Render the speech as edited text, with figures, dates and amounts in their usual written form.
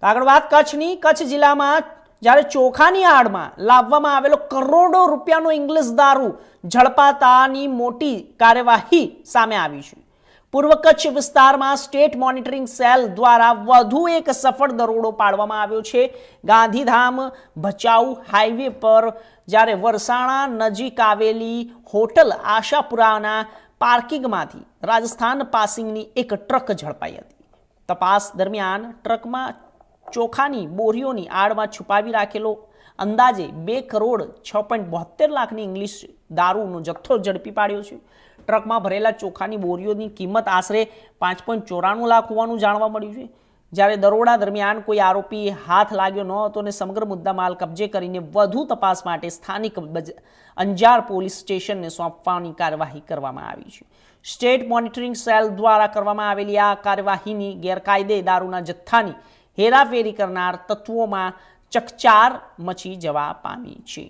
તો આગળ વાત કચ્છની. કચ્છ જિલ્લામાં જ્યારે ચોખાની આડમાં લાવવામાં આવેલો કરોડો રૂપિયાનો ઇંગ્લિશ દારૂ ઝડપાતાની મોટી કાર્યવાહી સામે આવી છે. પૂર્વ કચ્છ વિસ્તારમાં સ્ટેટ મોનિટરિંગ સેલ દ્વારા વધુ એક સફળ દરોડો પાડવામાં આવ્યો છે. ગાંધીધામ ભચાઉ હાઈવે પર જ્યારે વરસાણા નજીક આવેલી હોટલ આશાપુરાના પાર્કિંગમાંથી રાજસ્થાન પાસિંગની એક ટ્રક ઝડપાઈ હતી. તપાસ દરમિયાન ટ્રકમાં ચોખાની બોરીઓની આડમાં છુપાવી રાખેલો અંદાજે 2 કરોડ 6.72 લાખની ઇંગ્લિશ દારૂનો જથ્થો ઝડપી પાડ્યો છે. ટ્રકમાં ભરેલા ચોખાની બોરીઓની કિંમત આશરે 5.94 લાખ હોવાનું જાણવા મળ્યું છે. જ્યારે દરોડા દરમિયાન કોઈ આરોપી હાથ લાગ્યો ન હતો અને સમગ્ર મુદ્દામાલ કબજે કરીને વધુ તપાસ માટે સ્થાનિક અંજાર પોલીસ સ્ટેશનને સોંપવાની કાર્યવાહી કરવામાં આવી છે. સ્ટેટ મોનિટરિંગ સેલ દ્વારા કરવામાં આવેલી આ કાર્યવાહીની ગેરકાયદે દારૂના જથ્થાની હેરાફેરી કરનાર તત્વોમાં ચકચાર મચી જવા પામી છે.